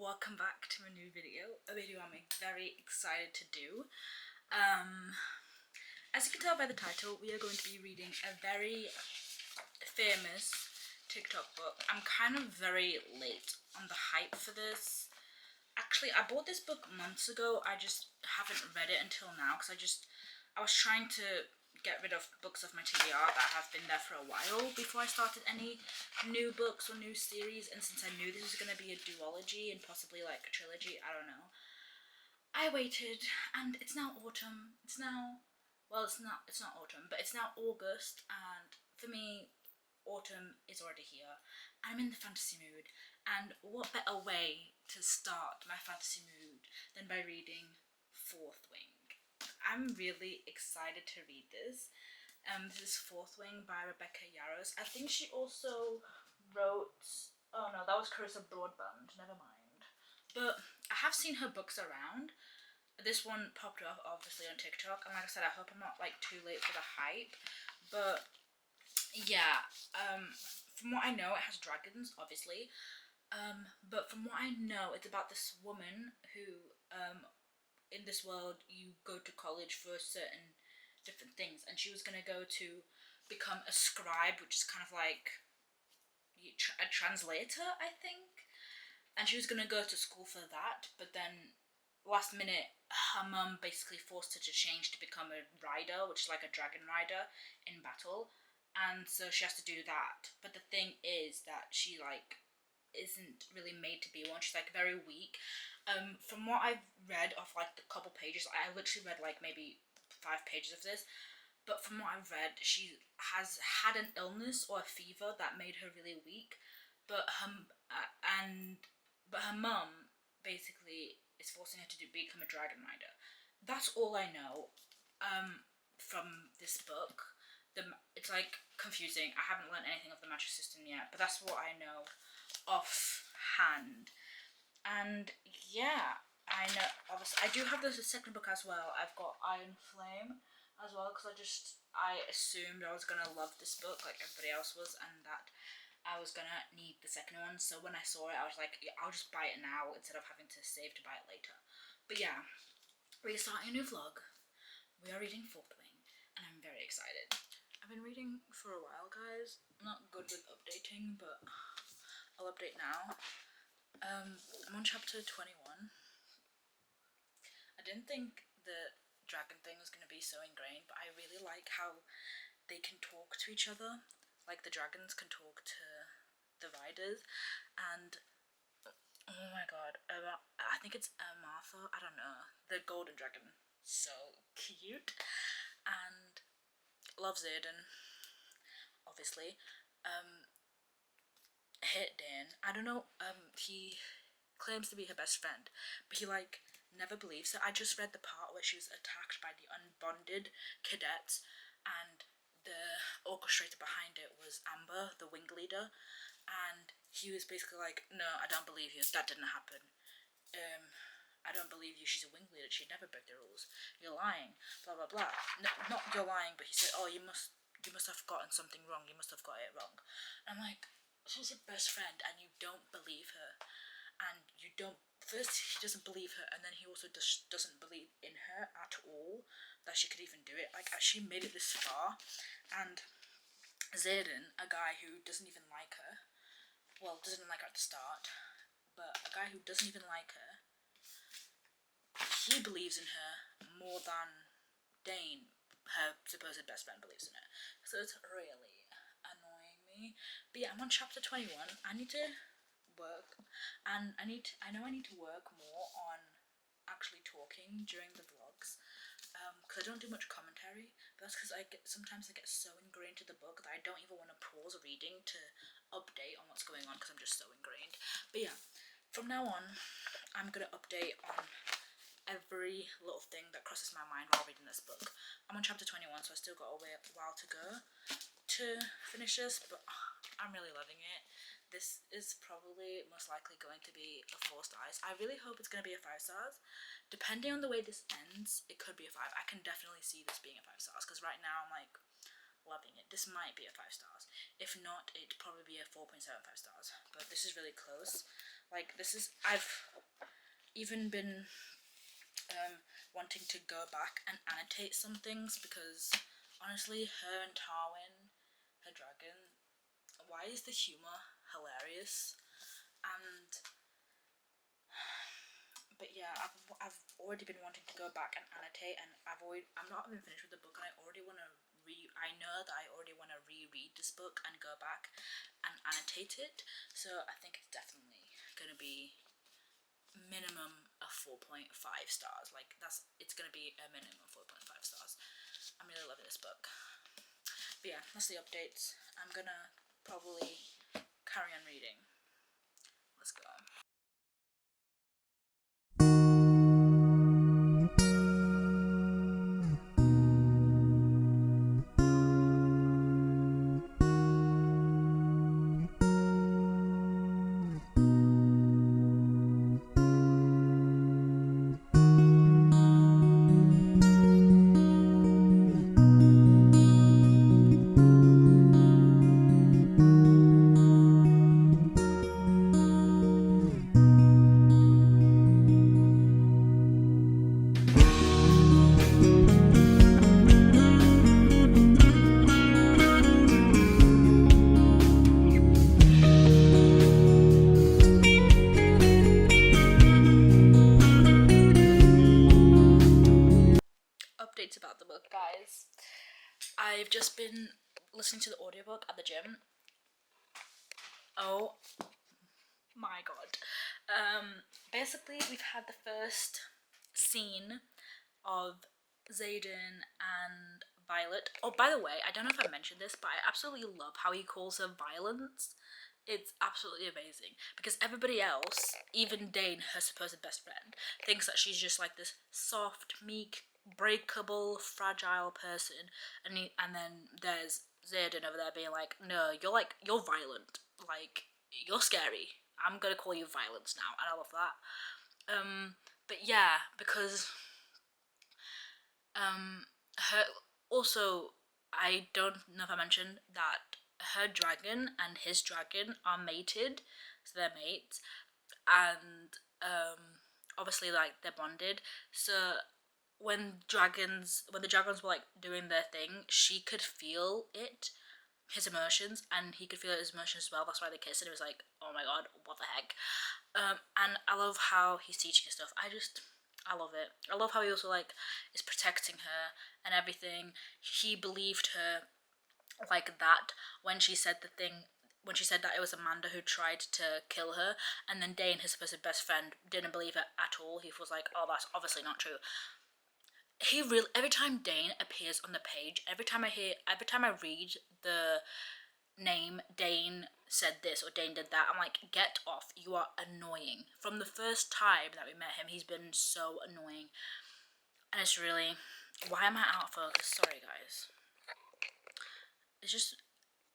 welcome back to a new video, a video I'm very excited to do. As you can tell by the title, we are going to be reading a very famous TikTok book. I'm kind of very late on the hype for this. Actually, I bought this book months ago. I just haven't read it until now because I was trying to get rid of books of my TBR that have been there for a while before I started any new books or new series, and since I knew this was going to be a duology and possibly like a trilogy, I don't know, I waited, and it's now autumn. It's not autumn, but it's now August, and for me autumn is already here. I'm in the fantasy mood, and what better way to start my fantasy mood than by reading Fourth Wing. I'm really excited to read this. This is Fourth Wing by Rebecca Yarros. I think she also wrote, oh no, that was Carissa Broadbent, never mind. But I have seen her books around. This one popped up obviously on TikTok, and like I said, I hope I'm not like too late for the hype. But yeah, from what I know, it has dragons, obviously. But from what I know, it's about this woman who, in this world, you go to college for certain different things, and she was gonna go to become a scribe, which is kind of like a translator, I think. And she was gonna go to school for that, but then last minute, her mum basically forced her to change to become a rider, which is like a dragon rider in battle, and so she has to do that. But the thing is that she like isn't really made to be one. She's like very weak. From what I've read of like the couple pages, I literally read like maybe 5 pages of this, but from what I've read, she has had an illness or a fever that made her really weak, but her mum basically is forcing her to become a dragon rider. That's all I know from this book. It's like confusing. I haven't learned anything of the magic system yet, but that's what I know offhand. And yeah, I know. Obviously, I do have the second book as well. I've got Iron Flame as well because I assumed I was gonna love this book like everybody else was, and that I was gonna need the second one. So when I saw it, I was like, yeah, I'll just buy it now instead of having to save to buy it later. But yeah, we're starting a new vlog. We are reading Fourth Wing, and I'm very excited. I've been reading for a while, guys. I'm not good with updating, but I'll update now. I'm on chapter 21. I didn't think the dragon thing was going to be so ingrained, but I really like how they can talk to each other. Like the dragons can talk to the riders, and oh my god, I think it's Martha, I don't know, the golden dragon, so cute, and loves Aiden, obviously. Hit Dan, I don't know, he claims to be her best friend, but he like never believes her. I just read the part where she was attacked by the unbonded cadets, and the orchestrator behind it was Amber, the wing leader, and he was basically like, no, I don't believe you, that didn't happen. I don't believe you, she's a wing leader, she'd never break the rules, you're lying, blah blah blah. No, not you're lying, but he said, oh, you must have gotten something wrong, you must have got it wrong. And I'm like, she's your best friend and you don't believe her, and you don't, first he doesn't believe her, and then he also doesn't believe in her at all, that she could even do it. Like, she made it this far, and Zayden, a guy who doesn't even like her, well, doesn't like her at the start, but a guy who doesn't even like her, he believes in her more than Dane, her supposed best friend, believes in her. So it's really annoying me. But yeah, I'm on chapter 21. I need to work, and I know I need to work more on actually talking during the vlogs, because I don't do much commentary, but that's because sometimes I get so ingrained to the book that I don't even want to pause reading to update on what's going on because I'm just so ingrained. But yeah, from now on, I'm gonna update on every little thing that crosses my mind while reading this book. I'm on chapter 21, so I still got a while to go to finish this, but I'm really loving it. This is probably most likely going to be a 4 stars. I really hope it's going to be a 5 stars. Depending on the way this ends, it could be a 5. I can definitely see this being a 5 stars, because right now I'm like, loving it. This might be a 5 stars. If not, it'd probably be a 4.75 stars. But this is really close. Like, this is, I've even been wanting to go back and annotate some things, because honestly, her and Tarwin, her dragon, why is the humor hilarious? And but yeah, I've already been wanting to go back and annotate, and I'm not even finished with the book, and I already want to I know that I already want to reread this book and go back and annotate it. So I think it's definitely gonna be minimum of 4.5 stars. Like, it's gonna be a minimum of 4.5 stars. I'm really loving this book. But yeah, that's the updates. I'm gonna probably carry on reading. Let's go. Updates about the book, guys. I've just been listening to the audiobook at the gym. Oh my god. Basically, we've had the first scene of Xaden and Violet. Oh, by the way, I don't know if I mentioned this, but I absolutely love how he calls her Violence. It's absolutely amazing, because everybody else, even Dane, her supposed best friend, thinks that she's just like this soft, meek, breakable, fragile person, and then there's Xaden over there being like, no, you're violent, like, you're scary. I'm gonna call you Violence now, and I love that. But yeah, because her also, I don't know if I mentioned that her dragon and his dragon are mated, so they're mates, and obviously, like, they're bonded. So when the dragons were like doing their thing, she could feel his emotions, and he could feel his emotions as well. That's why they kissed, and it was like, oh my god, what the heck. And I love how he's teaching her stuff. I love it. I love how he also, like, is protecting her and everything. He believed her like that when she said that it was Amanda who tried to kill her, and then Dane, his supposed best friend, didn't believe it at all. He was like, oh, that's obviously not true. Every time Dane appears on the page, every time I read the name Dane said this or Dane did that, I'm like, get off, you are annoying. From the first time that we met him, he's been so annoying. And it's really, why am I out of focus? Sorry, guys. It's just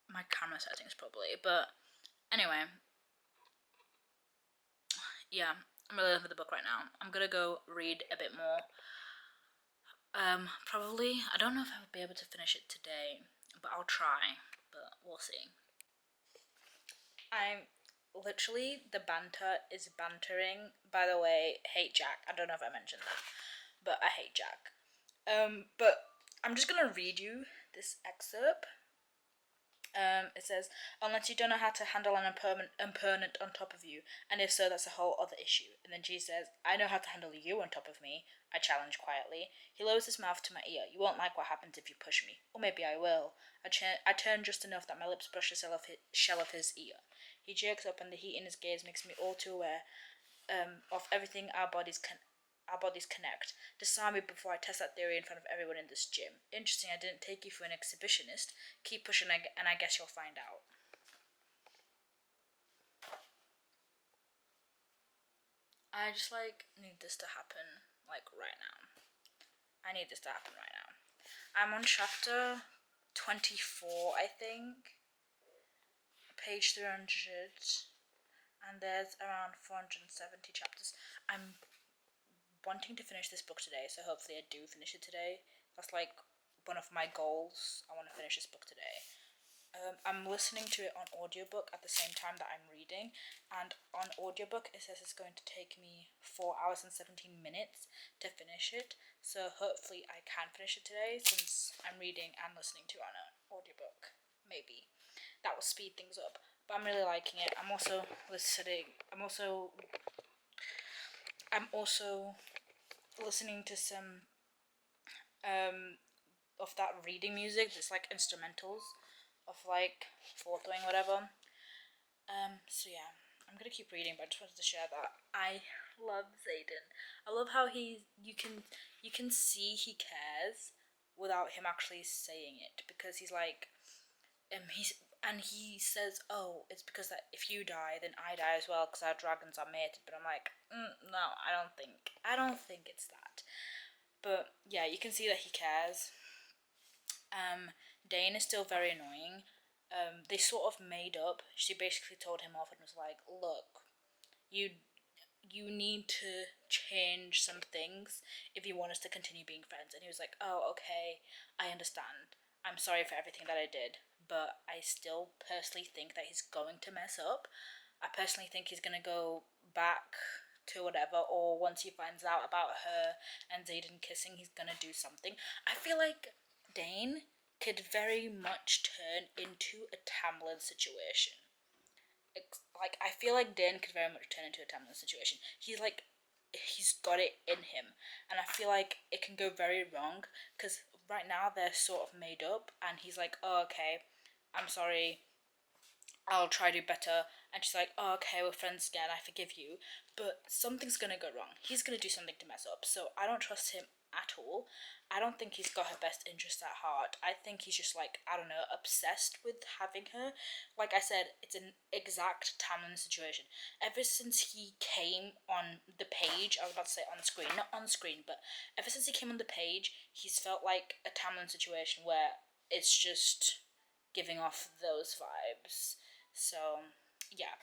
my camera settings, probably. But anyway, yeah, I'm really loving the book right now. I'm gonna go read a bit more. Probably, I don't know if I'll be able to finish it today, but I'll try, but we'll see. I'm literally, the banter is bantering. By the way, hate Jack. I don't know if I mentioned that, but I hate Jack. But I'm just gonna read you this excerpt. It says, unless you don't know how to handle an opponent on top of you, and if so, that's a whole other issue. And then she says, I know how to handle you on top of me, I challenge quietly. He lowers his mouth to my ear. You won't like what happens if you push me. Or maybe I will. I turn just enough that my lips brush the shell of his ear. He jerks up, and the heat in his gaze makes me all too aware of everything our bodies connect. Disarm me before I test that theory in front of everyone in this gym. Interesting, I didn't take you for an exhibitionist. Keep pushing, and I guess you'll find out. I just, like, need this to happen, like, right now. I need this to happen right now. I'm on chapter 24, I think. Page 300. And there's around 470 chapters. I'm wanting to finish this book today, so hopefully I do finish it today. That's like one of my goals. I want to finish this book today. I'm listening to it on audiobook at the same time that I'm reading, and on audiobook it says it's going to take me 4 hours and 17 minutes to finish it, so hopefully I can finish it today since I'm reading and listening to it on an audiobook. Maybe that will speed things up, but I'm really liking it. I'm also listening to some of that reading music, just like instrumentals of like Fourth Wing, whatever. So yeah, I'm gonna keep reading, but I just wanted to share that I love Xaden. I love how you can see he cares without him actually saying it, because he's like he says, oh, it's because that if you die then I die as well because our dragons are mated. But I'm like, no, I don't think it's that. But yeah, you can see that he cares. Dane is still very annoying. They sort of made up. She basically told him off and was like, look, you you need to change some things if you want us to continue being friends. And he was like, oh, okay, I understand. I'm sorry for everything that I did, but I still personally think that he's going to mess up. I personally think he's going to go back to whatever, or once he finds out about her and Xaden kissing, he's going to do something. I feel like Dane could very much turn into a Tamlin situation. Like, I feel like Dan could very much turn into a Tamlin situation. He's got it in him, and I feel like it can go very wrong because right now they're sort of made up, and he's like, oh, okay, I'm sorry, I'll try to do better. And she's like, oh, okay, we're friends again, I forgive you. But something's gonna go wrong. He's gonna do something to mess up. So I don't trust him at all. I don't think he's got her best interest at heart. I think he's just like, I don't know, obsessed with having her. Like I said, it's an exact Tamlin situation. Ever since he came on the page, I was about to say on screen, not on screen, but ever since he came on the page, he's felt like a Tamlin situation where it's just giving off those vibes. So, yeah.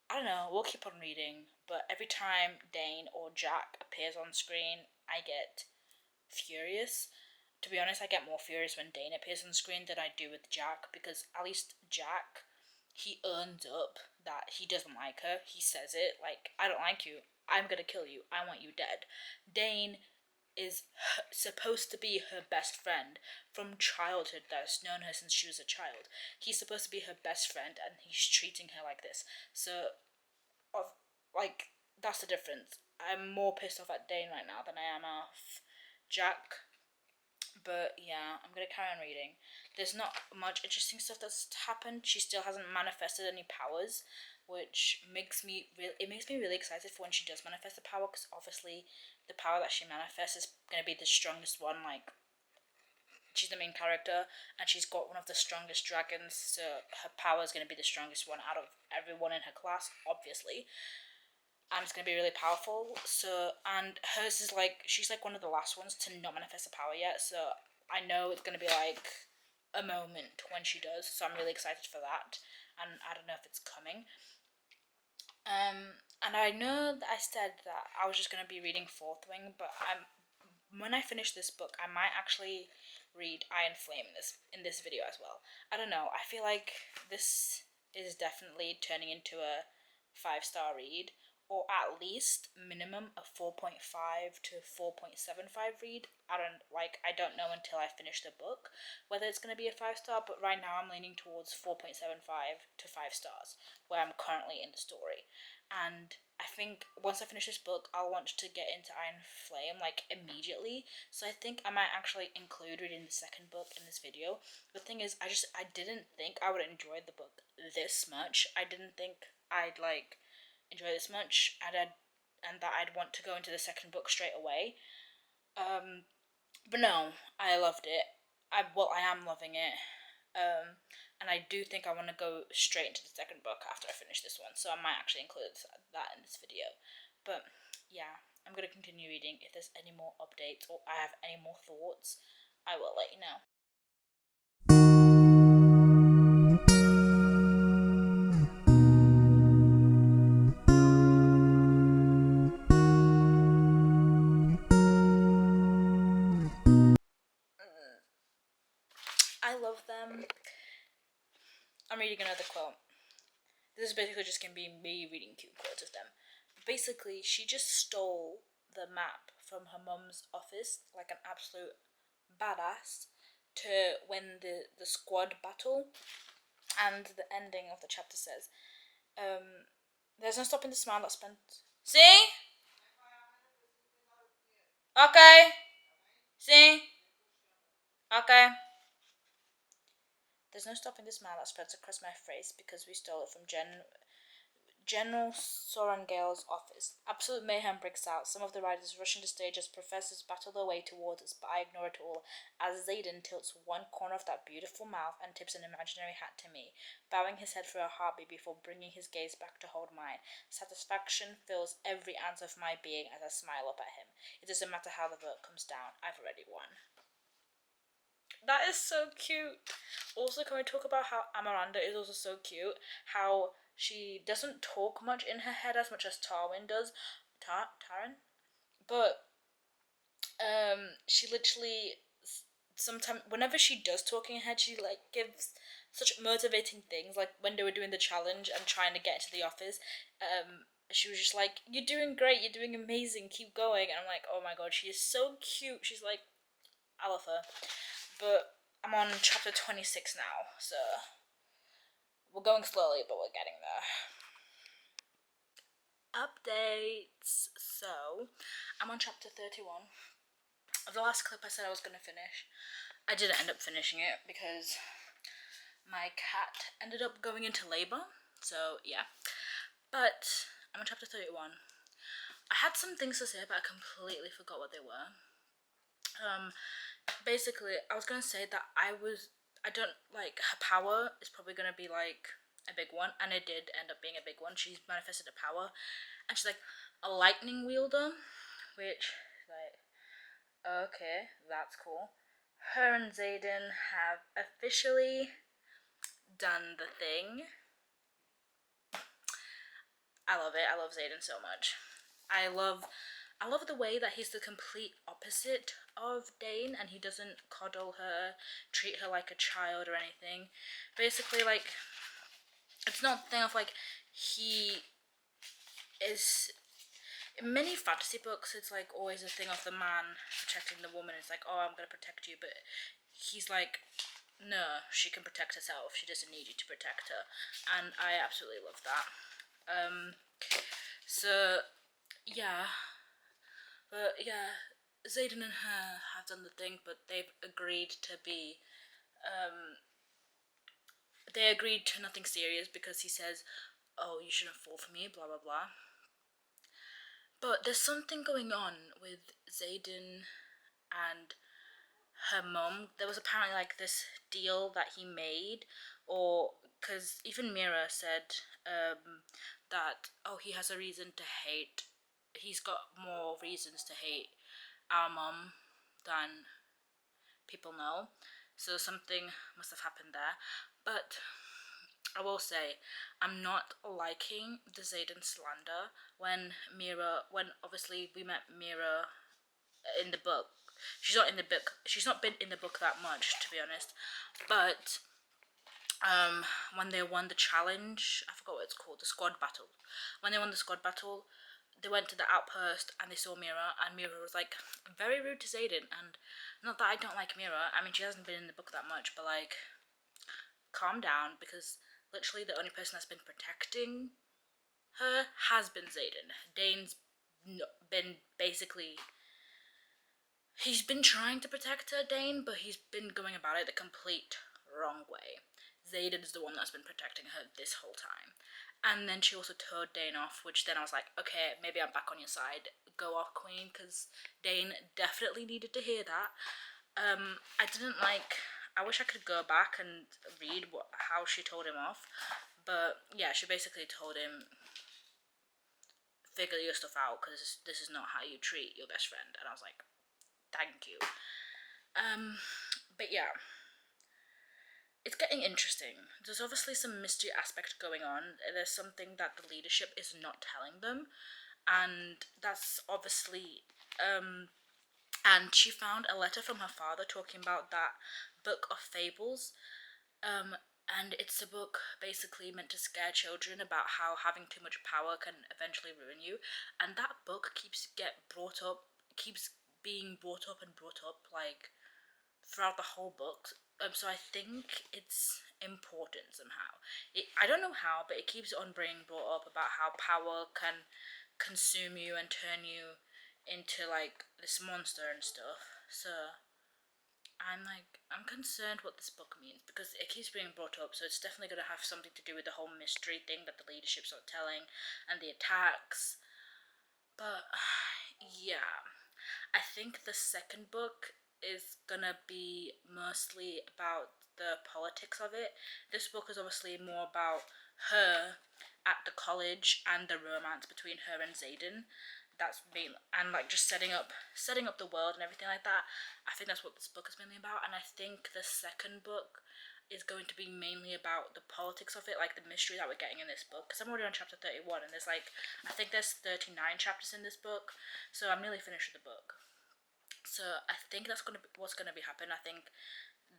I don't know, we'll keep on reading, but every time Dane or Jack appears on screen, I get furious. To be honest, I get more furious when Dane appears on screen than I do with Jack, because at least Jack, he earns up that he doesn't like her. He says it, like, I don't like you, I'm gonna kill you, I want you dead. Dane is supposed to be her best friend from childhood, that's known her since she was a child. He's supposed to be her best friend, and he's treating her like this. So, of like, that's the difference. I'm more pissed off at Dane right now than I am off Jack. But yeah, I'm gonna carry on reading. There's not much interesting stuff that's happened. She still hasn't manifested any powers, which makes me really excited for when she does manifest the power, because obviously the power that she manifests is gonna be the strongest one. Like, she's the main character and she's got one of the strongest dragons, so her power is gonna be the strongest one out of everyone in her class, obviously. And it's gonna be really powerful. So, and hers is like, she's like one of the last ones to not manifest the power yet. So I know it's gonna be like a moment when she does. So I'm really excited for that. And I don't know if it's coming. And I know that I said that I was just gonna be reading Fourth Wing, but when I finish this book, I might actually read Iron Flame in this video as well. I don't know. I feel like this is definitely turning into a 5-star read, or at least minimum a 4.5 to 4.75 read. I don't know until I finish the book whether it's going to be a 5-star, but right now I'm leaning towards 4.75 to 5 stars where I'm currently in the story. And I think once I finish this book, I'll want to get into Iron Flame like immediately. So I think I might actually include reading the second book in this video. The thing is, I didn't think I would enjoy the book this much. I didn't think I'd like enjoy this much, and that I'd want to go into the second book straight away. But no, I loved it. I am loving it. And I do think I want to go straight into the second book after I finish this one, so I might actually include that in this video. But yeah, I'm gonna continue reading. If there's any more updates or I have any more thoughts, I will let you know. I love them. I'm reading another quote. This is basically just gonna be me reading cute quotes of them. Basically, she just stole the map from her mum's office like an absolute badass to win the squad battle. And the ending of the chapter says, there's no stopping the smile that spent. See? Okay. See? Okay. There's no stopping the smile that spreads across my face because we stole it from General Sorengale's office. Absolute mayhem breaks out. Some of the riders rushing the stage as professors battle their way towards us, but I ignore it all as Zayden tilts one corner of that beautiful mouth and tips an imaginary hat to me, bowing his head for a heartbeat before bringing his gaze back to hold mine. Satisfaction fills every ounce of my being as I smile up at him. It doesn't matter how the vote comes down, I've already won. That is so cute. Also, can we talk about how Amaranda is also so cute? How she doesn't talk much in her head as much as Tarwin does. Taran? But, she literally, sometimes, whenever she does talk in her head, she, like, gives such motivating things. Like, when they were doing the challenge and trying to get into the office, she was just like, you're doing great, you're doing amazing, keep going. And I'm like, oh my god, she is so cute. She's like, I love her. But I'm on chapter 26 now, so we're going slowly, but we're getting there. Updates. So, I'm on chapter 31. The last clip I said I was going to finish, I didn't end up finishing it because my cat ended up going into labour, so yeah. But I'm on chapter 31. I had some things to say, but I completely forgot what they were. Basically, I was gonna say that I don't like her power is probably gonna be like a big one, and it did end up being a big one. She's manifested a power, and she's like a lightning wielder, which like okay, that's cool. Her and Zayden have officially done the thing. I love it. I love Zayden so much. I love the way that he's the complete opposite of Dane, and he doesn't coddle her, treat her like a child or anything. Basically, like, it's not the thing of like he is. In many fantasy books, it's like always a thing of the man protecting the woman. It's like, oh, I'm gonna protect you, but he's like, no, she can protect herself. She doesn't need you to protect her, and I absolutely love that. So yeah, but yeah, Zayden and her have done the thing, but they've agreed to be. They agreed to nothing serious because he says, "Oh, you shouldn't fall for me," blah blah blah. But there's something going on with Zayden and her mum. There was apparently like this deal that he made, or because even Mira said that he has a reason to hate. He's got more reasons to hate our mum than people know. So something must have happened there. But I will say, I'm not liking the Zayden slander when obviously we met Mira in the book. She's not in the book. She's not been in the book that much, to be honest. But when they won the challenge, I forgot what it's called, the squad battle. When they won the squad battle, they went to the outpost and they saw Mira, and Mira was like very rude to Zayden. And not that I don't like Mira. I mean, she hasn't been in the book that much, but like, calm down, because literally the only person that's been protecting her has been Zayden. Dane's been basically. He's been trying to protect her, Dane, but he's been going about it the complete wrong way. Zayden is the one that's been protecting her this whole time. And then she also told Dane off, which then I was like, okay, maybe I'm back on your side. Go off, Queen, because Dane definitely needed to hear that. I didn't like. I wish I could go back and read how she told him off, but yeah, she basically told him, figure your stuff out, because this is not how you treat your best friend. And I was like, thank you. But yeah, it's getting interesting. There's obviously some mystery aspect going on. There's something that the leadership is not telling them, and that's obviously and she found a letter from her father talking about that book of fables. And it's a book basically meant to scare children about how having too much power can eventually ruin you. And that book keeps being brought up and brought up like throughout the whole book. So I think it's important somehow. I don't know how, but it keeps on being brought up about how power can consume you and turn you into like this monster and stuff. So I'm concerned what this book means because it keeps being brought up, so it's definitely going to have something to do with the whole mystery thing that the leadership's not telling and the attacks. But yeah, I think the second book is gonna be mostly about the politics of it. This book is obviously more about her at the college and the romance between her and Xaden. That's main and like just setting up the world and everything like that. I think that's what this book is mainly about, and I think the second book is going to be mainly about the politics of it, like the mystery that we're getting in this book. Because I'm already on chapter 31, and I think there's 39 chapters in this book, so I'm nearly finished with the book. So I think that's what's gonna be happening. I think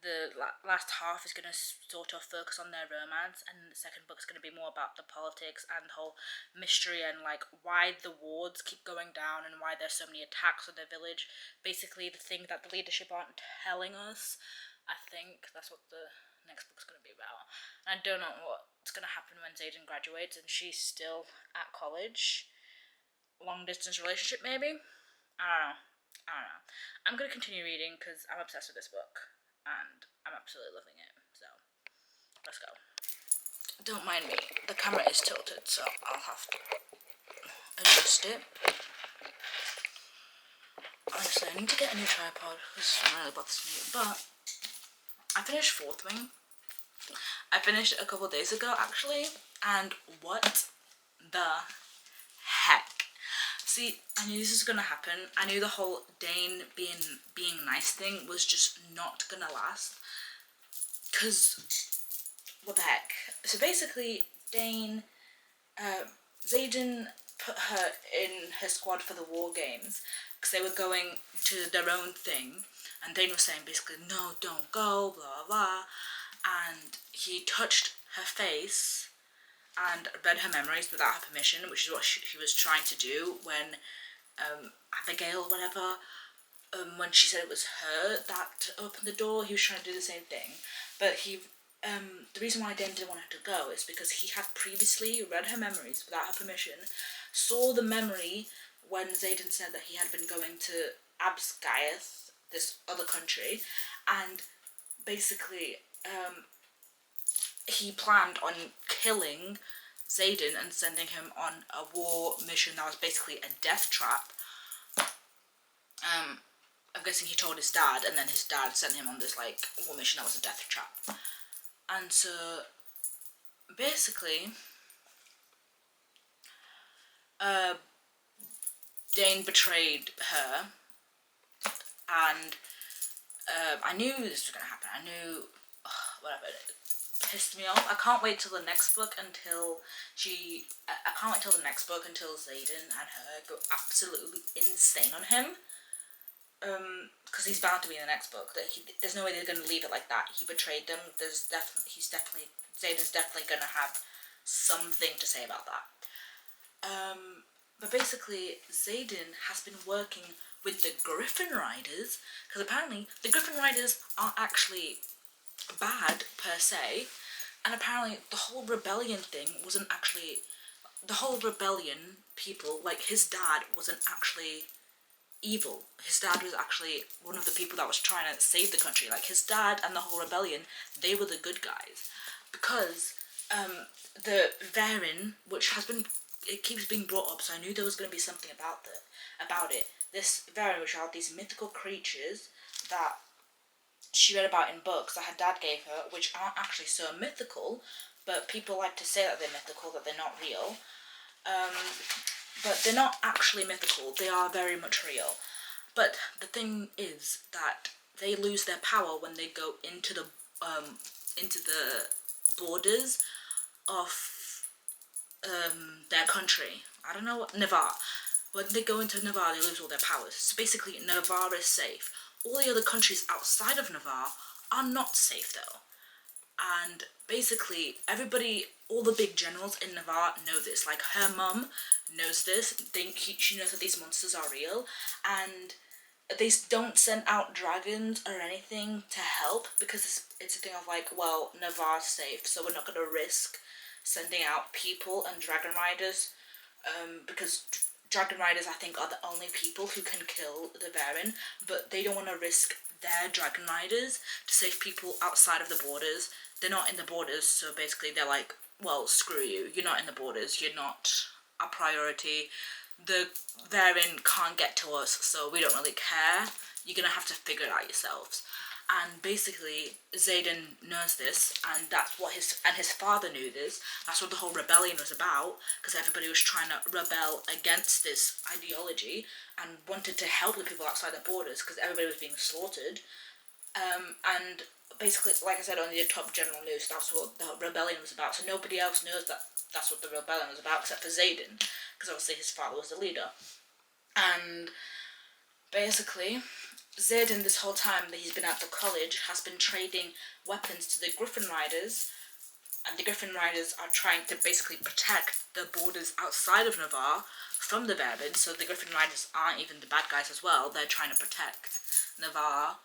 the last half is gonna sort of focus on their romance, and the second book is gonna be more about the politics and the whole mystery and like why the wards keep going down and why there's so many attacks on their village. Basically, the thing that the leadership aren't telling us. I think that's what the next book's gonna be about. And I don't know what's gonna happen when Xaden graduates and she's still at college. Long distance relationship, maybe. I don't know. I don't know. I'm gonna continue reading because I'm obsessed with this book and I'm absolutely loving it. So let's go. Don't mind me. The camera is tilted, so I'll have to adjust it. Honestly, I need to get a new tripod because it really bothers me. But I finished Fourth Wing. I finished it a couple days ago actually, and what the heck? See, I knew this was gonna happen. I knew the whole Dane being nice thing was just not gonna last. Cause what the heck? So basically, Xaden put her in her squad for the war games because they were going to their own thing, and Dane was saying basically, no, don't go, blah blah blah, and he touched her face and read her memories without her permission, which is what he was trying to do when Abigail, whatever, when she said it was her that opened the door, he was trying to do the same thing. But the reason why Dan didn't want her to go is because he had previously read her memories without her permission, saw the memory when Xaden said that he had been going to Absgaeth, this other country, and basically he planned on killing Xaden and sending him on a war mission that was basically a death trap. I'm guessing he told his dad, and then his dad sent him on this like war mission that was a death trap. And so basically Dane betrayed her, and I knew this was gonna happen. I knew whatever. It pissed me off. I can't wait till the next book until I can't wait till the next book until Xaden and her go absolutely insane on him. Because he's bound to be in the next book. There's no way they're gonna leave it like that. He betrayed them. Xaden's definitely gonna have something to say about that. But basically, Xaden has been working with the Griffin Riders, because apparently the Griffin Riders aren't actually bad per se, and apparently the whole rebellion thing wasn't actually, the whole rebellion people, like his dad wasn't actually evil. His dad was actually one of the people that was trying to save the country. Like his dad and the whole rebellion, they were the good guys, because the Varen, which has been, it keeps being brought up, so I knew there was going to be something about it. This Varen, which are these mythical creatures that she read about in books that her dad gave her, which aren't actually so mythical, but people like to say that they're mythical, that they're not real. But they're not actually mythical, they are very much real. But the thing is that they lose their power when they go into the borders of their country. I don't know what, Navarre. When they go into Navarre, they lose all their powers. So basically, Navarre is safe. All the other countries outside of Navarre are not safe though. And basically, everybody, all the big generals in Navarre know this. Like, her mum knows this. She knows that these monsters are real. And they don't send out dragons or anything to help because it's a thing of like, well, Navarre's safe, so we're not going to risk sending out people and dragon riders, because dragon riders, I think, are the only people who can kill the Varen, but they don't want to risk their dragon riders to save people outside of the borders. They're not in the borders, so basically they're like, well, screw you, you're not in the borders, you're not a priority. The Varen can't get to us, so we don't really care. You're gonna have to figure it out yourselves. And basically, Xaden knows this, and that's what his father knew this. That's what the whole rebellion was about, because everybody was trying to rebel against this ideology and wanted to help the people outside their borders, because everybody was being slaughtered. And basically, like I said, on the top general news, that's what the rebellion was about. So nobody else knows that that's what the rebellion was about, except for Xaden, because obviously his father was the leader. And basically, Xaden, this whole time that he's been at the college, has been trading weapons to the Griffin Riders, and the Griffin Riders are trying to basically protect the borders outside of Navarre from the Varen, so the Griffin Riders aren't even the bad guys as well. They're trying to protect Navarre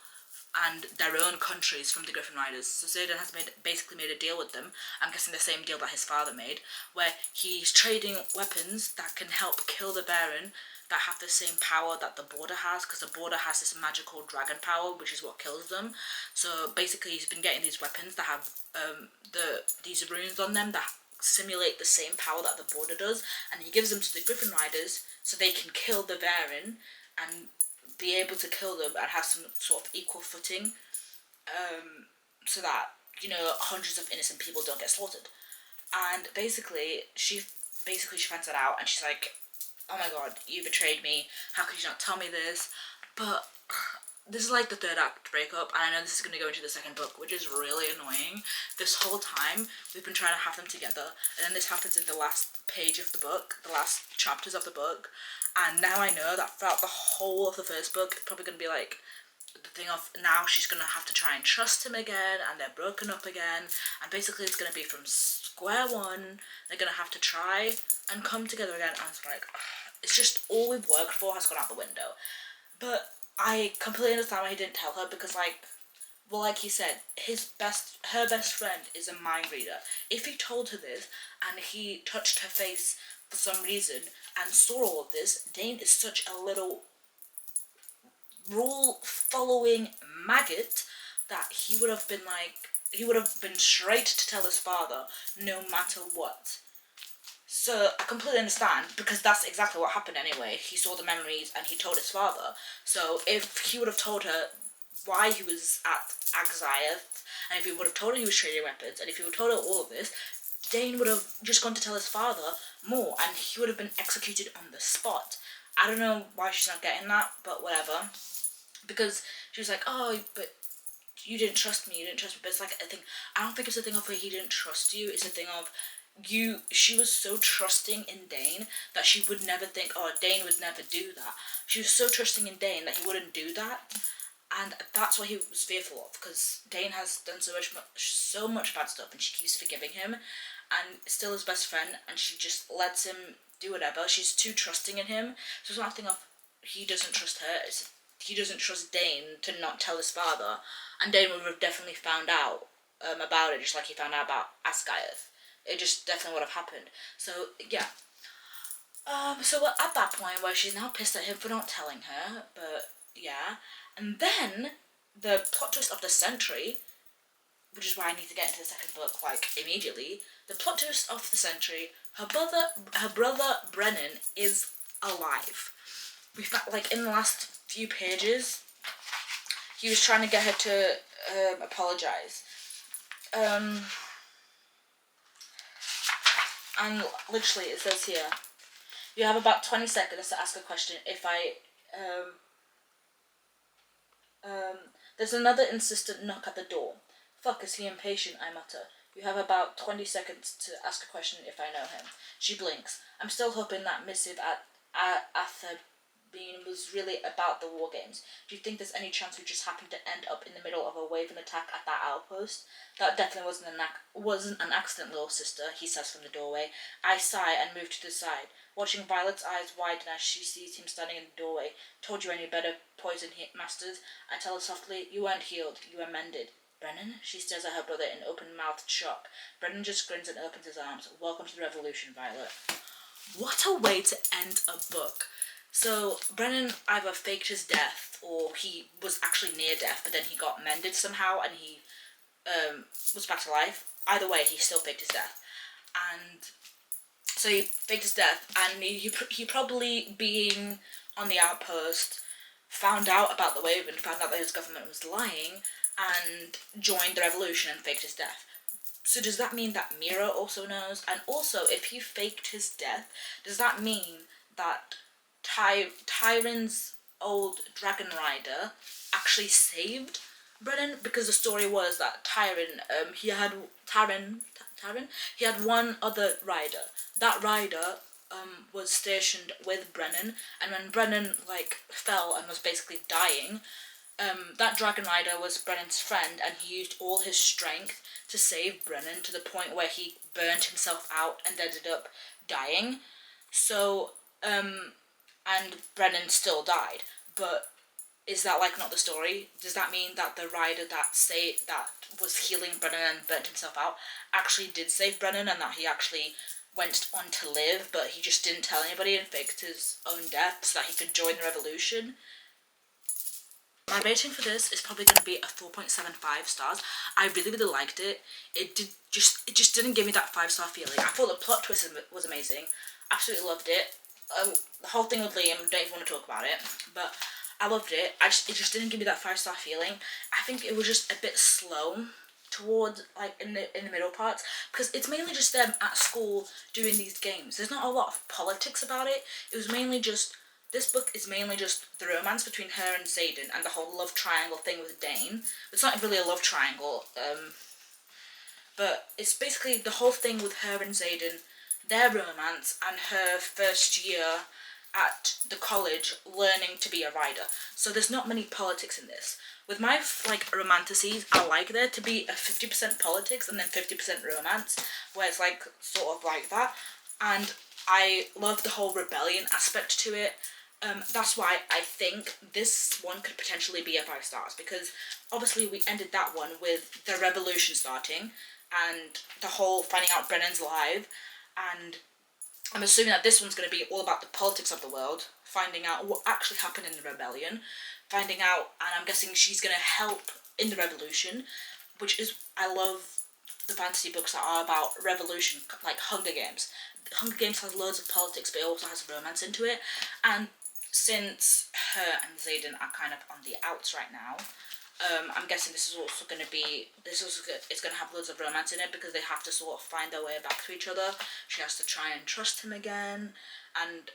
and their own countries from the Griffin Riders. So Xaden has basically made a deal with them. I'm guessing the same deal that his father made, where he's trading weapons that can help kill the Varen, that have the same power that the border has, because the border has this magical dragon power, which is what kills them. So basically, he's been getting these weapons that have these runes on them that simulate the same power that the border does, and he gives them to the Griffin Riders so they can kill the Varen and be able to kill them and have some sort of equal footing, so that, you know, hundreds of innocent people don't get slaughtered. And basically she finds that out, and she's like, oh my god, you betrayed me, how could you not tell me this? But this is like the third act breakup, and I know this is going to go into the second book, which is really annoying. This whole time we've been trying to have them together, and then this happens in the last page of the book, the last chapters of the book, and now I know that throughout the whole of the first book it's probably going to be like the thing of now she's going to have to try and trust him again, and they're broken up again, and basically it's going to be from square one. They're going to have to try and come together again, and it's like, it's just all we've worked for has gone out the window. But I completely understand why he didn't tell her, because like, well, like he said, her best friend is a mind reader. If he told her this and he touched her face for some reason and saw all of this, Dain is such a little rule following maggot that he would have been straight to tell his father no matter what. So I completely understand, because that's exactly what happened anyway. He saw the memories and he told his father. So if he would have told her why he was at Axioth, and if he would have told her he was trading weapons, and if he would have told her all of this, Dain would have just gone to tell his father more, and he would have been executed on the spot. I don't know why she's not getting that, but whatever. Because she was like, oh, but you didn't trust me, but it's like a thing, I don't think it's a thing of where he didn't trust you, it's a thing of she was so trusting in Dain that she would never think, oh, Dain would never do that. She was so trusting in Dain that he wouldn't do that, and that's what he was fearful of, because Dain has done so much bad stuff, and she keeps forgiving him, and still his best friend, and she just lets him do whatever. She's too trusting in him, so it's not a thing of he doesn't trust her, it's he doesn't trust Dain to not tell his father, and Dain would have definitely found out about it, just like he found out about Asgioth. It just definitely would have happened. So yeah. So we're at that point where she's now pissed at him for not telling her, but yeah. And then the plot twist of the century, which is why I need to get into the second book like immediately. The plot twist of the century: her brother Brennan is alive. We found, like, in the last few pages, he was trying to get her to apologize. And literally it says here, you have about 20 seconds to ask a question. If there's another insistent knock at the door. Fuck, is he impatient? I mutter. You have about 20 seconds to ask a question if I know him. She blinks. I'm still hoping that missive at being was really about the war games. Do you think there's any chance we just happened to end up in the middle of a Waven attack at that outpost? That definitely wasn't an accident, little sister, he says from the doorway. I sigh and move to the side, watching Violet's eyes widen as she sees him standing in the doorway. Told you any better, poison masters. I tell her softly, you weren't healed, you were mended. Brennan? She stares at her brother in open-mouthed shock. Brennan just grins and opens his arms. Welcome to the revolution, Violet. What a way to end a book. So Brennan either faked his death or he was actually near death, but then he got mended somehow and he was back to life. Either way, he still faked his death. And so he faked his death, and he probably, being on the outpost, found out about the Waven, found out that his government was lying, and joined the revolution and faked his death. So does that mean that Mira also knows? And also, if he faked his death, does that mean that Tyron's old dragon rider actually saved Brennan? Because the story was that Tyron he had one other rider. That rider was stationed with Brennan, and when Brennan fell and was basically dying, that dragon rider was Brennan's friend, and he used all his strength to save Brennan to the point where he burned himself out and ended up dying. So, and Brennan still died. But is that not the story? Does that mean that the rider that was healing Brennan and burnt himself out actually did save Brennan, and that he actually went on to live, but he just didn't tell anybody and faked his own death so that he could join the revolution? My rating for this is probably going to be a 4.75 stars. I really, really liked it. It just didn't give me that 5-star feeling. I thought the plot twist was amazing. Absolutely loved it. The whole thing with Liam, don't even want to talk about it, but I loved it. It just didn't give me that 5-star feeling. I think it was just a bit slow towards in the middle parts, because it's mainly just them at school doing these games. There's not a lot of politics about it. It was mainly just, this book is mainly just the romance between her and Xaden and the whole love triangle thing with Dane. It's not really a love triangle, but it's basically the whole thing with her and Xaden, their romance, and her first year at the college learning to be a rider. So there's not many politics in this. With my romanticides, I like there to be a 50% politics and then 50% romance, where it's sort of like that. And I love the whole rebellion aspect to it. That's why I think this one could potentially be a 5 stars, because obviously we ended that one with the revolution starting and the whole finding out Brennan's alive, and I'm assuming that this one's going to be all about the politics of the world, finding out what actually happened in the rebellion, finding out, and I'm guessing she's going to help in the revolution, which is, I love the fantasy books that are about revolution, like Hunger Games. Hunger Games has loads of politics, but it also has romance into it, and since her and Xaden are kind of on the outs right now, I'm guessing this is also going to be, it's going to have loads of romance in it, because they have to sort of find their way back to each other. She has to try and trust him again, and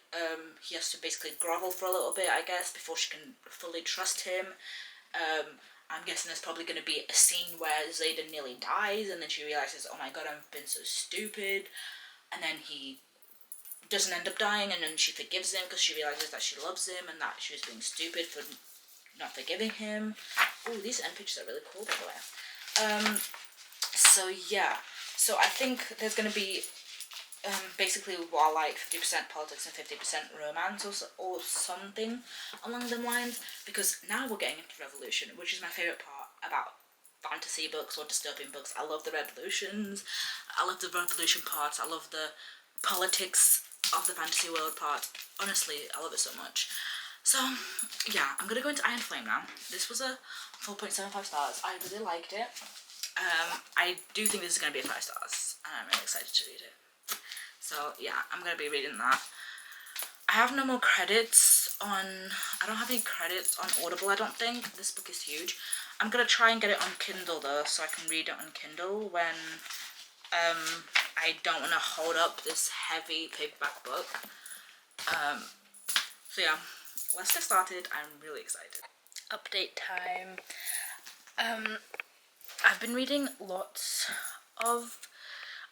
he has to basically grovel for a little bit, I guess, before she can fully trust him. I'm guessing there's probably going to be a scene where Xaden nearly dies, and then she realizes, oh my god, I've been so stupid, and then he doesn't end up dying, and then she forgives him because she realizes that she loves him and that she was being stupid for not forgiving him. Oh, these end pictures are really cool, by the way. So yeah, so I think there's going to be basically 50% politics and 50% romance, or something along them lines, because now we're getting into revolution, which is my favorite part about fantasy books or dystopian books. I love the revolutions, I love the revolution parts, I love the politics of the fantasy world part. Honestly, I love it so much. So yeah, I'm gonna go into Iron Flame now. This was a 4.75 stars. I really liked it. I do think this is gonna be a 5 stars, and I'm really excited to read it. So yeah, I'm gonna be reading that. I have no more credits on, I don't have any credits on Audible, I don't think. This book is huge. I'm gonna try and get it on Kindle though, so I can read it on Kindle when I don't want to hold up this heavy paperback book. So yeah, let's get started. I'm really excited. Update time. I've been reading lots of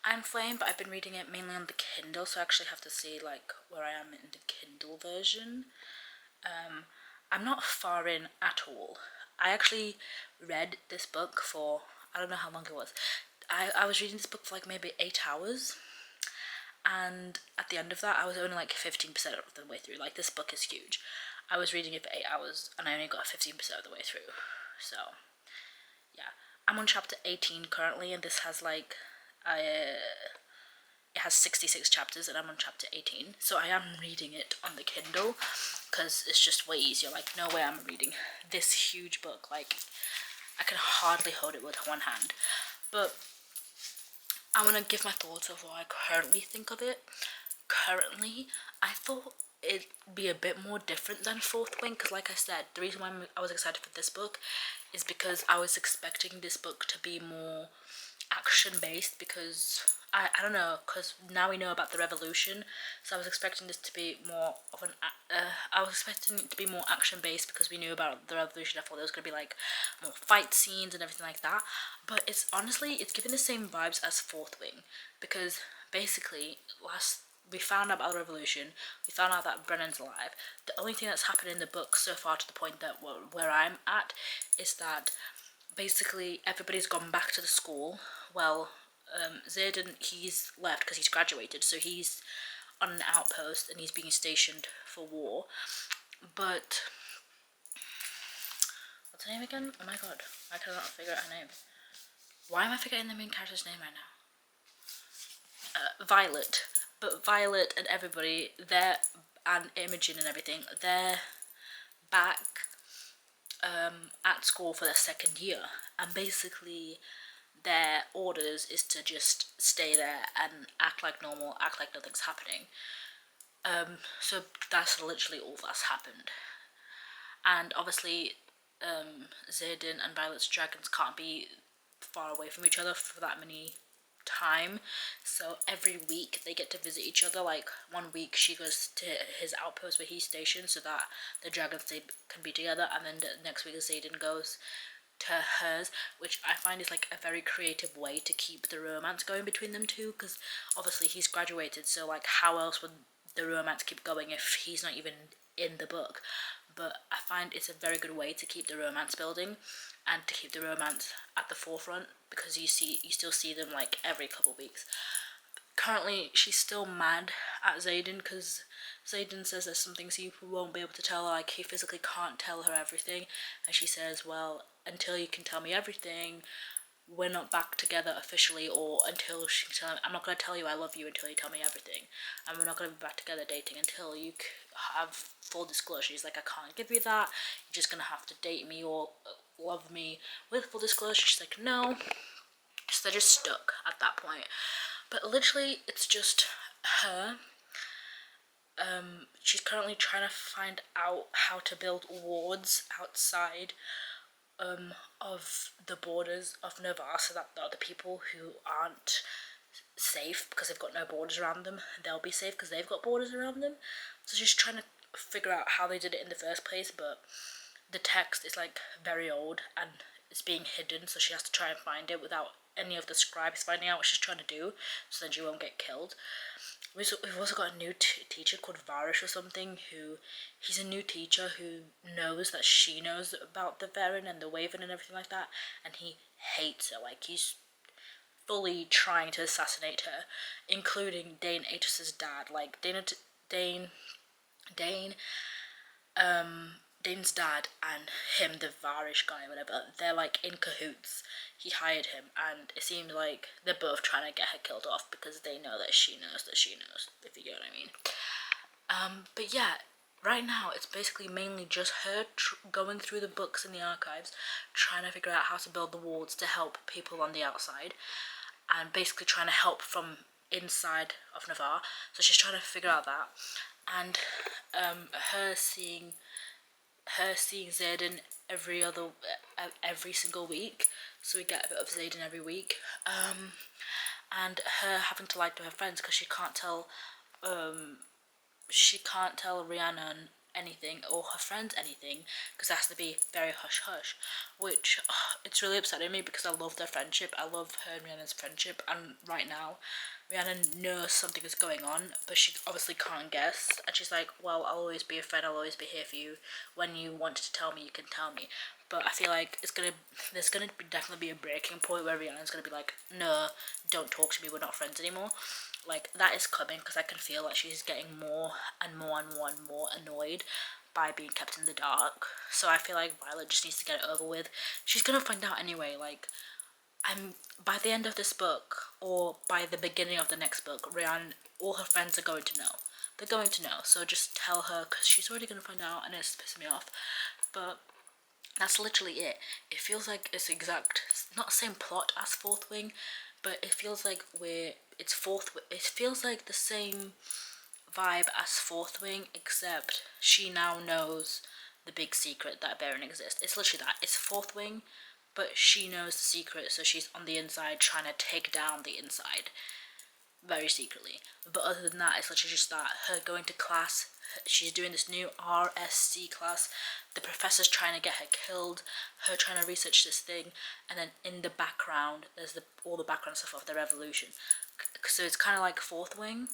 Iron Flame, but I've been reading it mainly on the Kindle, so I actually have to see where I am in the Kindle version. I'm not far in at all. I actually read this book for, I don't know how long it was. I was reading this book for like maybe 8 hours, and at the end of that I was only like 15% of the way through. Like, this book is huge. I was reading it for 8 hours and I only got 15% of the way through. So yeah, I'm on chapter 18 currently, and this has like it has 66 chapters and I'm on chapter 18. So I am reading it on the Kindle because it's just way easier. Like, no way I'm reading this huge book. Like, I can hardly hold it with one hand. But I want to give my thoughts of what I currently think of it. Currently, I thought it'd be a bit more different than Fourth Wing, because like I said, the reason why I was excited for this book is because I was expecting this book to be more action based, because I don't know, because now we know about the revolution, so I was expecting this to be more of an I was expecting it to be more action based because we knew about the revolution. I thought there was going to be like more fight scenes and everything like that, but it's honestly, it's giving the same vibes as Fourth Wing, because basically we found out about the revolution, we found out that Brennan's alive. The only thing that's happened in the book so far, to the point that where I'm at, is that basically everybody's gone back to the school. Well, Xaden, he's left because he's graduated, so he's on an outpost and he's being stationed for war. But what's her name again? Oh my god, I cannot figure out her name. Why am I forgetting the main character's name right now? Violet. But Violet and everybody, and Imogen and everything, they're back at school for their second year, and basically their orders is to just stay there and act like normal, act like nothing's happening. So that's literally all that's happened. And obviously, Xaden and Violet's dragons can't be far away from each other for that many time, so every week they get to visit each other. Like, one week she goes to his outpost where he's stationed so that the dragons can be together, and then the next week Xaden goes to hers, which I find is like a very creative way to keep the romance going between them two, because obviously he's graduated, so like how else would the romance keep going if he's not even in the book? But I find it's a very good way to keep the romance building and to keep the romance at the forefront, because you still see them like every couple of weeks. Currently, she's still mad at Xaden because Xaden says there's some things he won't be able to tell her, like he physically can't tell her everything, and she says, well, until you can tell me everything, we're not back together officially, or until she can tell me, I'm not going to tell you I love you until you tell me everything, and we're not going to be back together dating until you have full disclosure. She's like, I can't give you that, you're just going to have to date me or love me with full disclosure. She's like, no. So they're just stuck at that point. But literally, it's just her. She's currently trying to find out how to build wards outside of the borders of Navarre, so that the other people who aren't safe because they've got no borders around them, they'll be safe because they've got borders around them. So she's trying to figure out how they did it in the first place, but the text is like very old and it's being hidden, so she has to try and find it without any of the scribes finding out what she's trying to do, so then she won't get killed. We've also got a new teacher called Varish or something, he's a new teacher who knows that she knows about the Varen and the Waven and everything like that, and he hates her. Like, he's fully trying to assassinate her, including Dane Aetus's dad. Like, Dane's dad and him, the Varish guy, whatever, they're like in cahoots. He hired him, and it seems like they're both trying to get her killed off because they know that she knows, if you get what I mean. But yeah, right now it's basically mainly just her going through the books in the archives, trying to figure out how to build the wards to help people on the outside, and basically trying to help from inside of Navarre. So she's trying to figure out that, and her seeing Xaden every single week, so we get a bit of Xaden every week, and her having to lie to her friends because she can't tell Rihanna and anything or her friends anything, because it has to be very hush hush, which it's really upsetting me because I love their friendship. I love her and Rihanna's friendship, and right now Rihanna knows something is going on, but she obviously can't guess, and she's like, well, I'll always be a friend, I'll always be here for you. When you want to tell me, you can tell me. But I feel like there's gonna definitely be a breaking point where Rihanna's gonna be like, no, don't talk to me, we're not friends anymore. Like, that is coming, because I can feel that she's getting more and more and more and more annoyed by being kept in the dark. So I feel like Violet just needs to get it over with. She's gonna find out anyway. Like, by the end of this book, or by the beginning of the next book, Rihanna, all her friends are going to know. They're going to know, so just tell her, because she's already going to find out, and it's pissing me off. But that's literally it. It feels like it's not the same plot as Fourth Wing, but it feels like it feels like the same vibe as Fourth Wing, except she now knows the big secret that Baron exists. It's literally that. It's Fourth Wing, but she knows the secret, so she's on the inside trying to take down the inside very secretly. But other than that, it's literally just that, her going to class, she's doing this new RSC class, the professor's trying to get her killed, her trying to research this thing, and then in the background there's all the background stuff of the revolution. So it's kind of like Fourth Wing.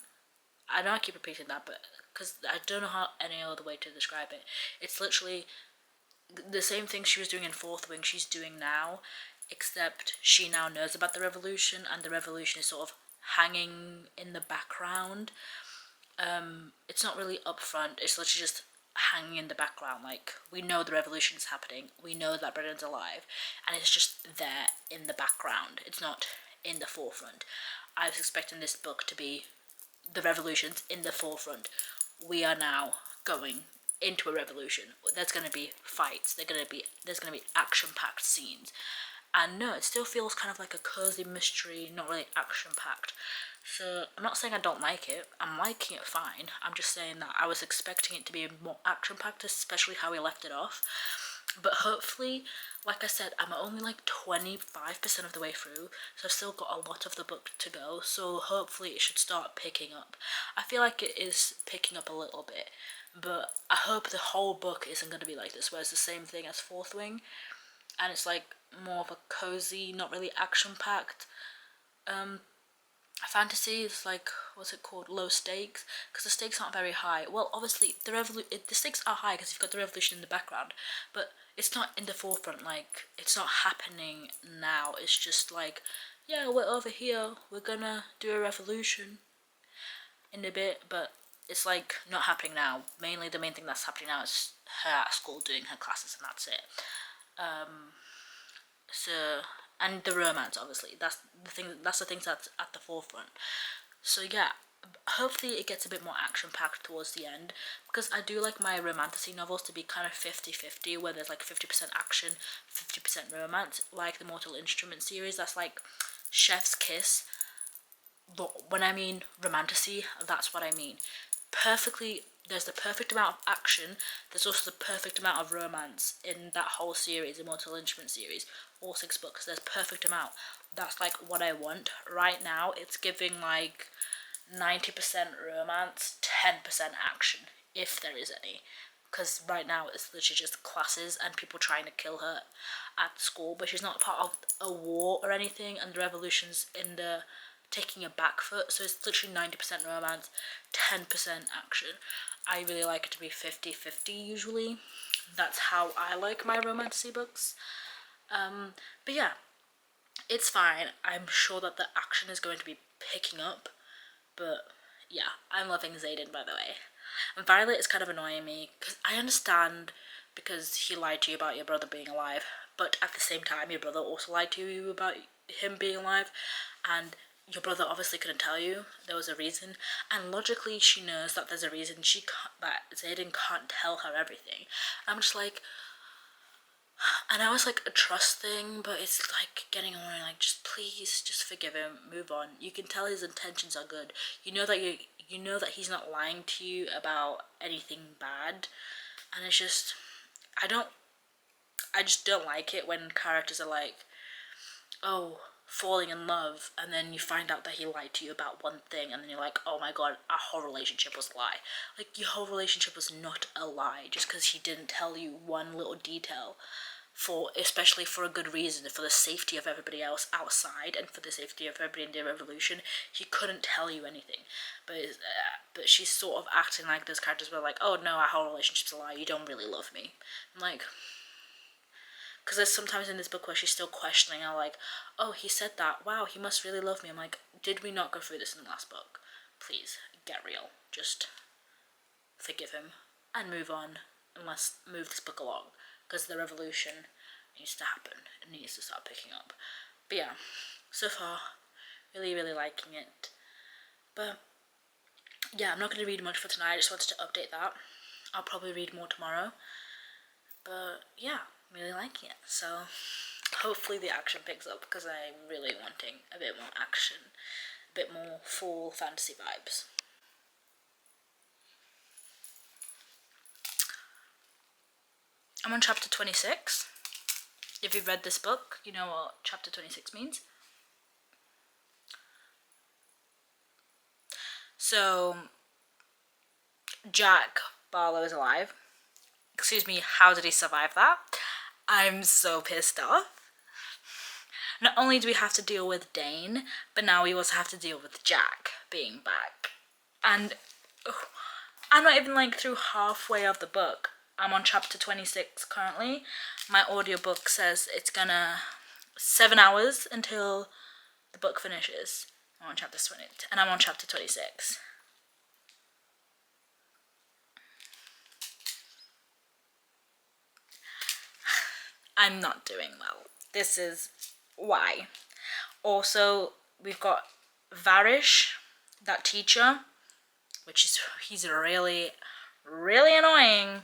I know I keep repeating that, but because I don't know how any other way to describe it. It's literally the same thing she was doing in Fourth Wing she's doing now, except she now knows about the revolution, and the revolution is sort of hanging in the background. It's not really up front, it's literally just hanging in the background. Like, we know the revolution is happening, we know that Brennan's alive, and it's just there in the background, it's not in the forefront. I was expecting this book to be the revolution's in the forefront. We are now going into a revolution. There's going to be fights, there's going to be action-packed scenes. And no, it still feels kind of like a cozy mystery, not really action-packed. So I'm not saying I don't like it, I'm liking it fine. I'm just saying that I was expecting it to be more action-packed, especially how we left it off. But hopefully, like I said, I'm only like 25% of the way through, so I've still got a lot of the book to go, so hopefully it should start picking up. I feel like it is picking up a little bit, but I hope the whole book isn't going to be like this, where it's the same thing as Fourth Wing, and it's like more of a cozy, not really action-packed fantasy. Is like, what's it called, low stakes, because the stakes aren't very high. Well, obviously the stakes are high because you've got the revolution in the background, but it's not in the forefront. Like, it's not happening now, it's just like, yeah, we're over here, we're gonna do a revolution in a bit, but it's like not happening now. Mainly the main thing that's happening now is her at school doing her classes, and that's it. So, and the romance, obviously, that's the thing that's at the forefront. So yeah, hopefully it gets a bit more action packed towards the end, because I do like my romantasy novels to be kind of 50-50, where there's like 50% action, 50% romance, like the Mortal Instrument series. That's like Chef's Kiss. But when I mean romantasy, that's what I mean. There's the perfect amount of action, there's also the perfect amount of romance in that whole series, the Mortal Instrument series, all 6 books. There's perfect amount. That's like what I want. Right now, it's giving like 90% romance, 10% action, if there is any. Because right now it's literally just classes and people trying to kill her at school, but she's not part of a war or anything, and the revolution's in the taking a back foot, so it's literally 90% romance, 10% action. I really like it to be 50-50 usually. That's how I like my romantasy books. But yeah, it's fine. I'm sure that the action is going to be picking up, but yeah, I'm loving Xaden, by the way. And Violet is kind of annoying me, because I understand, because he lied to you about your brother being alive, but at the same time your brother also lied to you about him being alive, and your brother obviously couldn't tell you. There was a reason, and logically she knows that there's a reason that Xaden can't tell her everything. I'm just like, I know it's like a trust thing, but it's like getting annoying. Like, just please, just forgive him, move on. You can tell his intentions are good. You know that he's not lying to you about anything bad, and it's just, I just don't like it when characters are like, oh, falling in love, and then you find out that he lied to you about one thing, and then you're like, oh my god, our whole relationship was a lie. Like, your whole relationship was not a lie just because he didn't tell you one little detail, especially for a good reason, for the safety of everybody else outside and for the safety of everybody in the revolution. He couldn't tell you anything, but she's sort of acting like those characters were like, oh no, our whole relationship's a lie, you don't really love me. I'm like, because there's sometimes in this book where she's still questioning her, like, oh, he said that, wow, he must really love me. I'm like, did we not go through this in the last book? Please, get real. Just forgive him and move on, and let's move this book along, because the revolution needs to happen. It needs to start picking up. But yeah, so far, really, really liking it. But yeah, I'm not going to read much for tonight. I just wanted to update that. I'll probably read more tomorrow. But yeah, I'm really liking it. So hopefully the action picks up, because I'm really wanting a bit more action, a bit more fall fantasy vibes. I'm on chapter 26. If you've read this book, you know what chapter 26 means. So, Jack Barlow is alive. Excuse me, how did he survive that? I'm so pissed off. Not only do we have to deal with Dane, but now we also have to deal with Jack being back. And I'm not even like through halfway of the book. I'm on chapter 26 currently. My audiobook says it's gonna 7 hours until the book finishes. I'm on chapter 20 and I'm on chapter 26. I'm not doing well. This is why. Also, we've got Varish, that teacher, he's really, really annoying.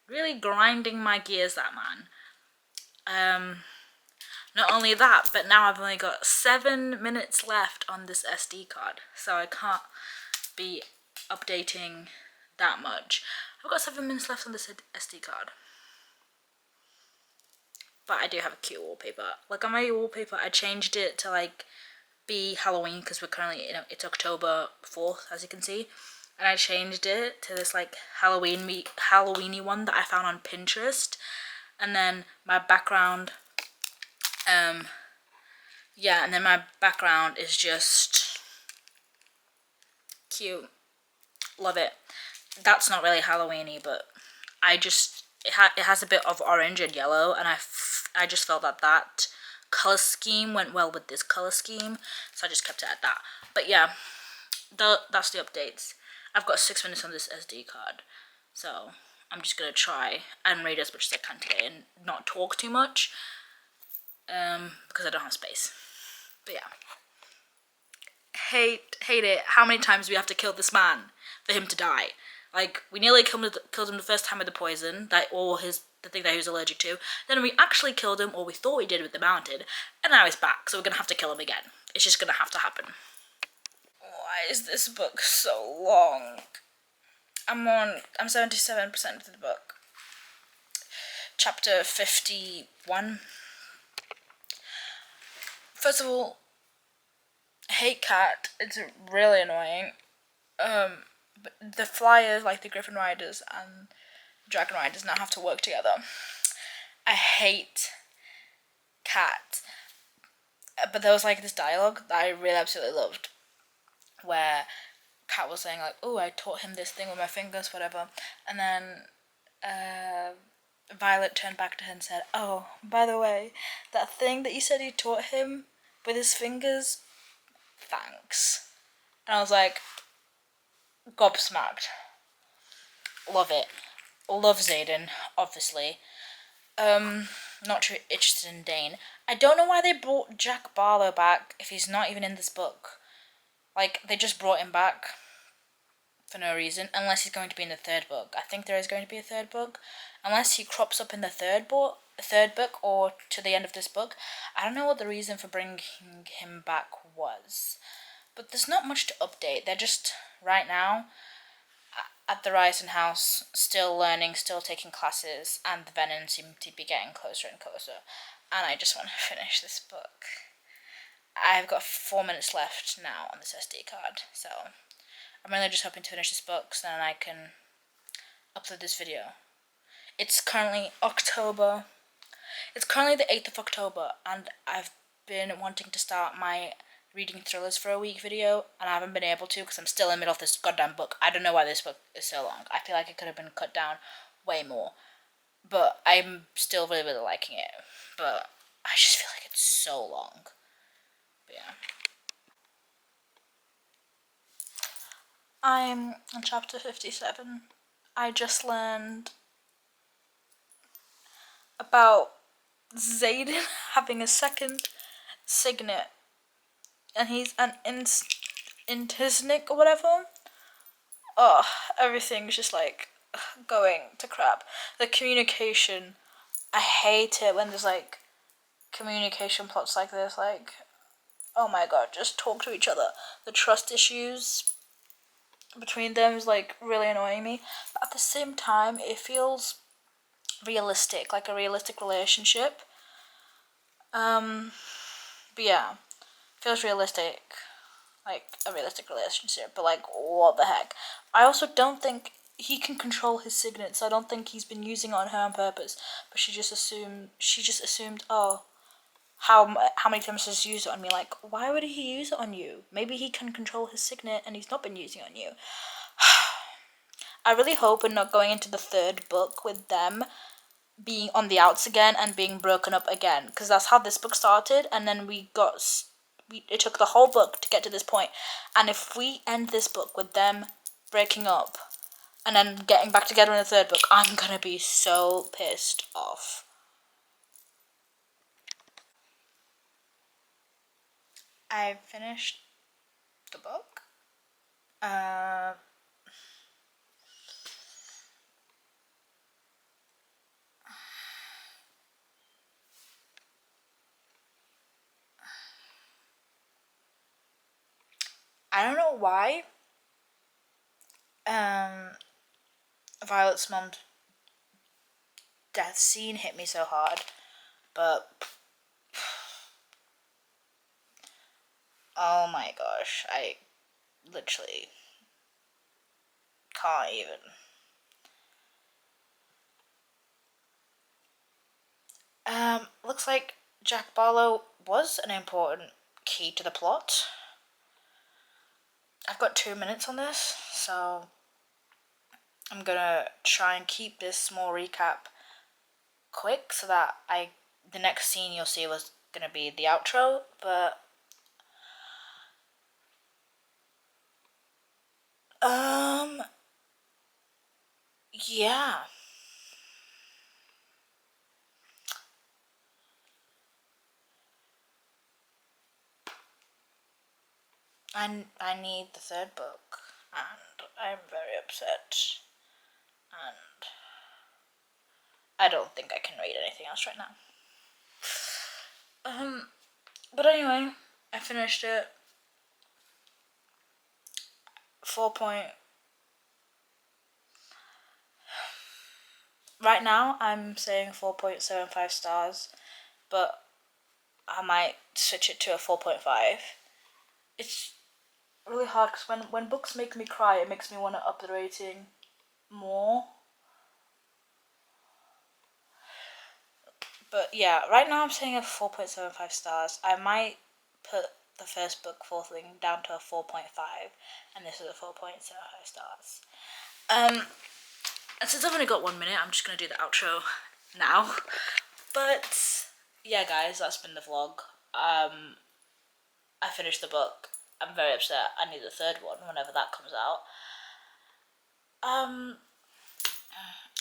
Really grinding my gears, that man. Not only that, but now I've only got 7 minutes left on this SD card, so I can't be updating that much. I've got 7 minutes left on this SD card. But I do have a cute wallpaper. Like, on my wallpaper, I changed it to, like, be Halloween, because we're currently, it's October 4th, as you can see. And I changed it to this, like, Halloween-y one that I found on Pinterest. And then my background, yeah, and then my background is just cute. Love it. That's not really Halloween-y, but it has a bit of orange and yellow, and I just felt that color scheme went well with this color scheme, so I just kept it at that. But yeah, that's the updates. I've got 6 minutes on this SD card, so I'm just gonna try and read as much as I can today and not talk too much, because I don't have space. But yeah, hate it. How many times do we have to kill this man for him to die? Like, we nearly killed him the first time with the poison, the thing that he was allergic to. Then we actually killed him, or we thought we did with the mounted, and now he's back, so we're gonna have to kill him again. It's just gonna have to happen. Why is this book so long? I'm 77% of the book. Chapter 51. First of all, I hate Cat. It's really annoying. But the Flyers, like the Griffin Riders and Dragon Riders, now have to work together. I hate Cat. But there was like this dialogue that I really absolutely loved, where Cat was saying like, "Oh, I taught him this thing with my fingers, whatever," and then Violet turned back to her and said, "Oh, by the way, that thing that you said you taught him with his fingers, thanks." And I was like, gobsmacked. Love it. Love Xaden, obviously. Not too interested in Dane. I don't know why they brought Jack Barlow back if he's not even in this book. Like, they just brought him back for no reason, unless he's going to be in the third book. I think there is going to be a third book. Unless he crops up in the third book, or to the end of this book. I don't know what the reason for bringing him back was. But there's not much to update. They're just, right now, at the Ryerson house, still learning, still taking classes, and the Venom seem to be getting closer and closer. And I just want to finish this book. I've got 4 minutes left now on this SD card, so I'm really just hoping to finish this book so then I can upload this video. It's currently the 8th of October, and I've been wanting to start my reading thrillers for a week video, and I haven't been able to because I'm still in the middle of this goddamn book. I don't know why this book is so long. I feel like it could have been cut down way more, but I'm still really, really liking it. But I just feel like it's so long. But yeah. I'm on chapter 57. I just learned about Xaden having a second signet, and he's an Intisnik or whatever. Oh, everything's just like going to crap. The communication, I hate it when there's like communication plots like this. Like, oh my god, just talk to each other. The trust issues between them is like really annoying me, but at the same time it feels realistic, like a realistic relationship. But yeah, feels realistic, like a realistic relationship. But like, what the heck? I also don't think he can control his signets. I don't think he's been using it on her on purpose. But she just assumed. Oh, how many times has he used it on me? Like, why would he use it on you? Maybe he can control his signet and he's not been using it on you. I really hope we're not going into the third book with them being on the outs again and being broken up again, because that's how this book started, and then it took the whole book to get to this point. And if we end this book with them breaking up and then getting back together in the third book, I'm gonna be so pissed off. I finished the book. I don't know why Violet's mom's death scene hit me so hard, but oh my gosh, I literally can't even. Looks like Jack Barlow was an important key to the plot. I've got 2 minutes on this, so I'm gonna try and keep this small recap quick so that the next scene you'll see was gonna be the outro, but yeah. I need the third book, and I'm very upset, and I don't think I can read anything else right now. But anyway, I finished it. 4 point. Right now, I'm saying 4.75 stars, but I might switch it to a 4.5. It's really hard because when books make me cry, it makes me want to up the rating more. But yeah, right now I'm saying a 4.75 stars. I might put the first book, Fourth Wing, down to a 4.5, and this is a 4.75 stars. And since I've only got 1 minute, I'm just gonna do the outro now. But yeah, guys, that's been the vlog. I finished the book. I'm very upset. I need the third one whenever that comes out.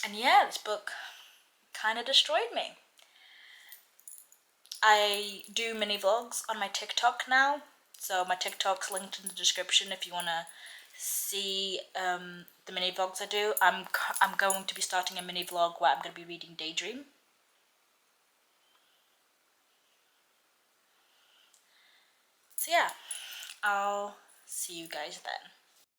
And yeah, this book kind of destroyed me. I do mini vlogs on my TikTok now, so my TikTok's linked in the description if you want to see the mini vlogs I do. I'm going to be starting a mini vlog where I'm going to be reading Daydream. So yeah, I'll see you guys then.